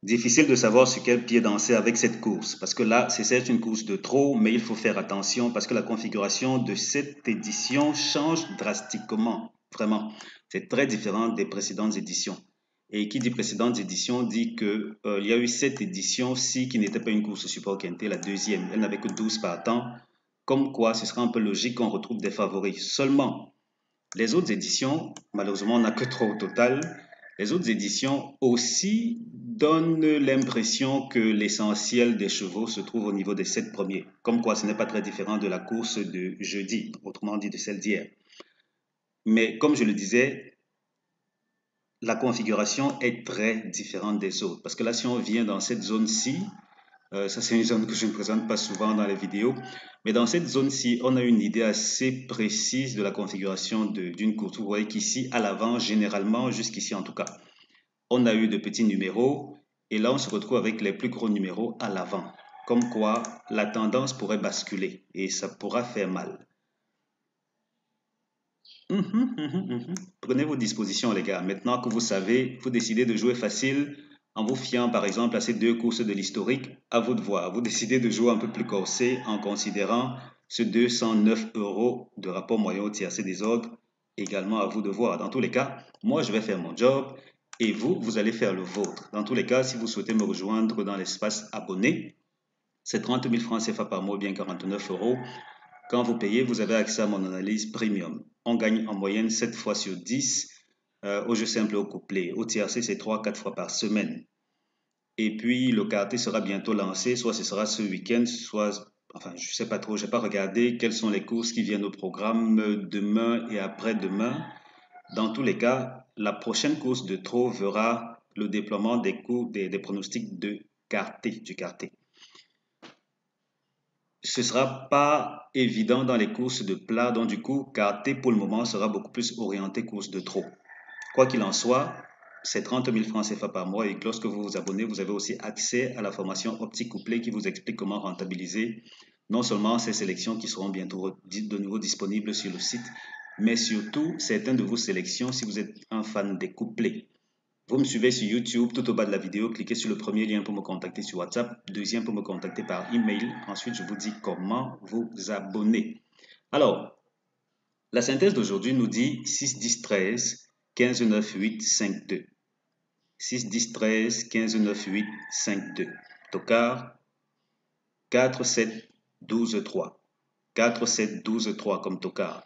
Difficile de savoir sur quel pied danser avec cette course, parce que là, c'est certes une course de trop, mais il faut faire attention parce que la configuration de cette édition change drastiquement, vraiment. C'est très différent des précédentes éditions. Et qui dit précédentes éditions dit que il y a eu cette édition-ci qui n'était pas une course support quintet, la deuxième. Elle n'avait que 12 partants, comme quoi ce sera un peu logique qu'on retrouve des favoris. Seulement, les autres éditions, malheureusement, on n'a que trois au total. Les autres éditions aussi donnent l'impression que l'essentiel des chevaux se trouve au niveau des 7 premiers. Comme quoi, ce n'est pas très différent de la course de jeudi, autrement dit de celle d'hier. Mais comme je le disais, la configuration est très différente des autres. Parce que là, si on vient dans cette zone-ci, ça, c'est une zone que je ne présente pas souvent dans les vidéos. Mais dans cette zone-ci, on a une idée assez précise de la configuration d'une course. Vous voyez qu'ici, à l'avant, généralement, jusqu'ici en tout cas, on a eu de petits numéros. Et là, on se retrouve avec les plus gros numéros à l'avant. Comme quoi, la tendance pourrait basculer et ça pourra faire mal. Prenez vos dispositions, les gars. Maintenant que vous savez, vous décidez de jouer facile en vous fiant, par exemple, à ces deux courses de l'historique. À vous de voir. Vous décidez de jouer un peu plus corsé en considérant ce 209 euros de rapport moyen au tiercé des ordres. Également à vous de voir. Dans tous les cas, moi, je vais faire mon job et vous, vous allez faire le vôtre. Dans tous les cas, si vous souhaitez me rejoindre dans l'espace abonné, c'est 30 000 francs CFA par mois, bien 49 euros. Quand vous payez, vous avez accès à mon analyse premium. On gagne en moyenne 7 fois sur 10 au jeu simple au couplet. Au tiercé, c'est 3-4 fois par semaine. Et puis, le quartier sera bientôt lancé, soit ce sera ce week-end, soit, enfin, je ne sais pas trop, je n'ai pas regardé quelles sont les courses qui viennent au programme demain et après-demain. Dans tous les cas, la prochaine course de trop verra le déploiement des pronostics de du quartier. Ce ne sera pas évident dans les courses de plat, donc du coup, Carté pour le moment sera beaucoup plus orienté course de trop. Quoi qu'il en soit, c'est 30 000 francs CFA par mois et lorsque vous vous abonnez, vous avez aussi accès à la formation Opti Couplet qui vous explique comment rentabiliser non seulement ces sélections qui seront bientôt de nouveau disponibles sur le site, mais surtout certaines de vos sélections si vous êtes un fan des couplets. Vous me suivez sur YouTube, tout au bas de la vidéo, cliquez sur le premier lien pour me contacter sur WhatsApp, deuxième pour me contacter par email. Ensuite, je vous dis comment vous abonner. Alors, la synthèse d'aujourd'hui nous dit 6, 10, 13, 15, 9, 8, 5, 2. 6, 10, 13, 15, 9, 8, 5, 2. Tocard, 4, 7, 12, 3. 4, 7, 12, 3 comme tocard.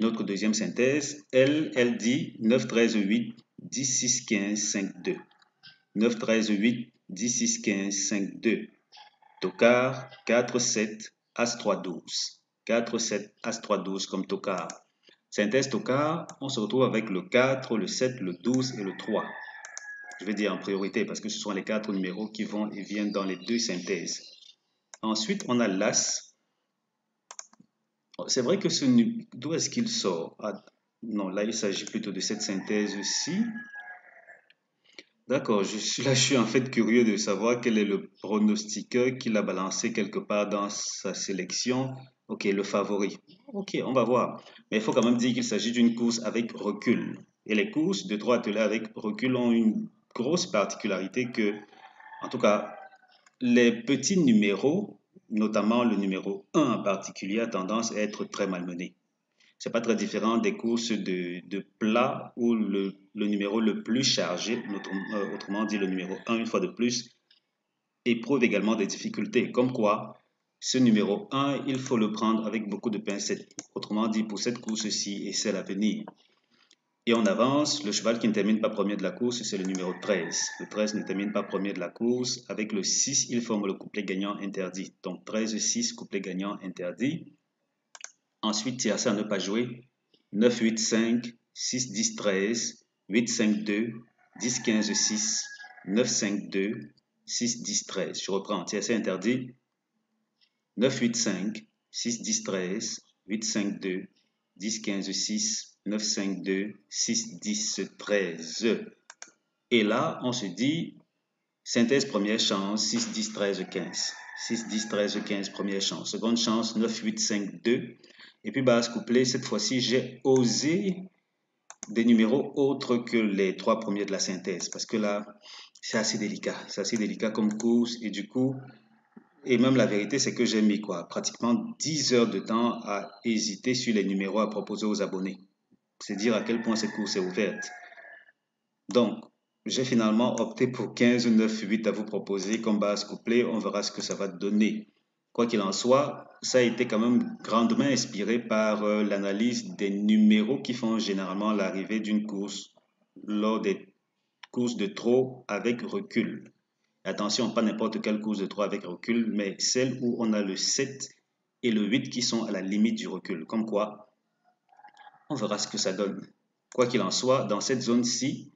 Notre deuxième synthèse, elle dit 9, 13, 8, 10, 6, 15, 5, 2. 9, 13, 8, 10, 6, 15, 5, 2. Tocard, 4, 7, As 3, 12. 4, 7, As 3, 12 comme tocard. Synthèse tocard, on se retrouve avec le 4, le 7, le 12 et le 3. Je vais dire en priorité parce que ce sont les 4 numéros qui vont et viennent dans les deux synthèses. Ensuite, on a l'As. C'est vrai que d'où est-ce qu'il sort? Non, là, il s'agit plutôt de cette synthèse-ci. D'accord, je suis en fait curieux de savoir quel est le pronostiqueur qui l'a balancé quelque part dans sa sélection. Ok, le favori. Ok, on va voir. Mais il faut quand même dire qu'il s'agit d'une course avec recul. Et les courses de 3 attelés avec recul ont une grosse particularité que, en tout cas, les petits numéros, notamment le numéro 1 en particulier, a tendance à être très malmené. C'est pas très différent des courses de plat où le numéro le plus chargé, autrement dit le numéro 1 une fois de plus, éprouve également des difficultés. Comme quoi, ce numéro 1, il faut le prendre avec beaucoup de pincettes. Autrement dit, pour cette course-ci et celle à venir. Et on avance, le cheval qui ne termine pas premier de la course, c'est le numéro 13. Le 13 ne termine pas premier de la course. Avec le 6, il forme le couplet gagnant interdit. Donc 13-6, couplet gagnant interdit. Ensuite, tiercé à ne pas jouer. 9, 8, 5, 6, 10, 13, 8, 5, 2, 10, 15, 6, 9, 5, 2, 6, 10, 13. Je reprends. Tiercé interdit. 9, 8, 5, 6, 10, 13, 8, 5, 2, 10, 15, 6, 9, 5, 2, 6, 10, 13. Et là, on se dit, synthèse première chance, 6, 10, 13, 15. 6, 10, 13, 15, première chance. Seconde chance, 9, 8, 5, 2. Et puis base couplet, cette fois-ci, j'ai osé des numéros autres que les 3 premiers de la synthèse, parce que là, c'est assez délicat comme course, et du coup, et même la vérité, c'est que j'ai mis quoi, pratiquement 10 heures de temps à hésiter sur les numéros à proposer aux abonnés. C'est dire à quel point cette course est ouverte. Donc, j'ai finalement opté pour 15, 9, 8 à vous proposer comme base couplée. On verra ce que ça va donner. Quoi qu'il en soit, ça a été quand même grandement inspiré par l'analyse des numéros qui font généralement l'arrivée d'une course lors des courses de trot avec recul. Attention, pas n'importe quelle course de trot avec recul, mais celle où on a le 7 et le 8 qui sont à la limite du recul. Comme quoi, on verra ce que ça donne. Quoi qu'il en soit, dans cette zone-ci,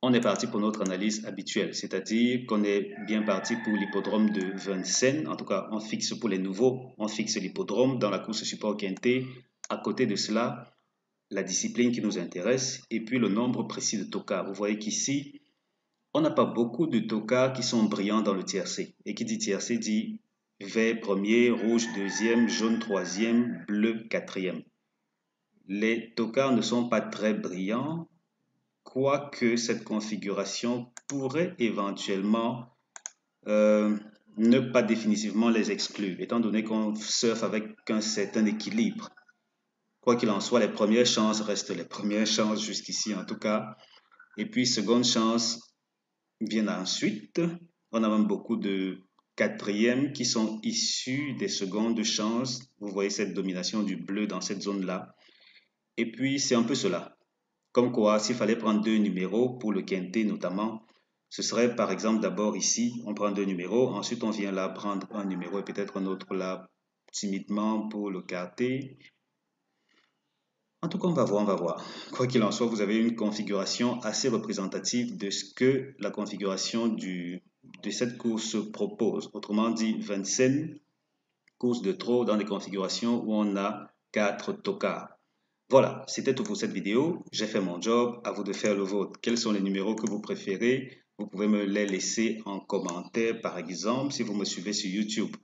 on est parti pour notre analyse habituelle, c'est-à-dire qu'on est bien parti pour l'hippodrome de Vincennes. En tout cas, on fixe pour les nouveaux, on fixe l'hippodrome dans la course support quintet. À côté de cela, la discipline qui nous intéresse et puis le nombre précis de tocards. Vous voyez qu'ici, on n'a pas beaucoup de tocards qui sont brillants dans le tiercé. Et qui dit tiercé dit vert premier, rouge deuxième, jaune troisième, bleu quatrième. Les tocards ne sont pas très brillants, quoique cette configuration pourrait éventuellement ne pas définitivement les exclure, étant donné qu'on surfe avec un certain équilibre. Quoi qu'il en soit, les premières chances restent les premières chances jusqu'ici en tout cas. Et puis, seconde chance vient ensuite. On a même beaucoup de quatrièmes qui sont issus des secondes chances. Vous voyez cette domination du bleu dans cette zone-là. Et puis, c'est un peu cela. Comme quoi, s'il fallait prendre 2 numéros pour le quintet notamment, ce serait par exemple d'abord ici, on prend 2 numéros, ensuite on vient là prendre un numéro et peut-être un autre là timidement pour le quartet. En tout cas, on va voir. Quoi qu'il en soit, vous avez une configuration assez représentative de ce que la configuration de cette course propose. Autrement dit, Vincennes, course de trot dans des configurations où on a 4 tocards. Voilà, c'était tout pour cette vidéo. J'ai fait mon job, à vous de faire le vôtre. Quels sont les numéros que vous préférez? Vous pouvez me les laisser en commentaire, par exemple, si vous me suivez sur YouTube.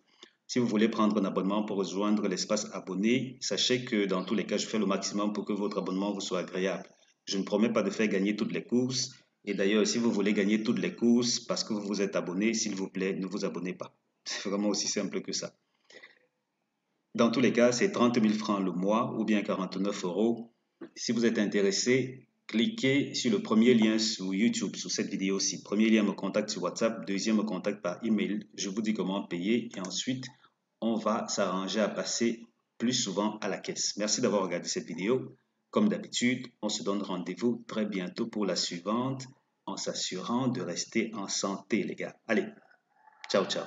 Si vous voulez prendre un abonnement pour rejoindre l'espace abonné, sachez que dans tous les cas, je fais le maximum pour que votre abonnement vous soit agréable. Je ne promets pas de faire gagner toutes les courses. Et d'ailleurs, si vous voulez gagner toutes les courses parce que vous vous êtes abonné, s'il vous plaît, ne vous abonnez pas. C'est vraiment aussi simple que ça. Dans tous les cas, c'est 30 000 francs le mois ou bien 49 euros. Si vous êtes intéressé, cliquez sur le premier lien sur YouTube, sur cette vidéo-ci. Premier lien me contacte sur WhatsApp, deuxième me contacte par email. Je vous dis comment payer et ensuite, on va s'arranger à passer plus souvent à la caisse. Merci d'avoir regardé cette vidéo. Comme d'habitude, on se donne rendez-vous très bientôt pour la suivante en s'assurant de rester en santé, les gars. Allez, ciao, ciao.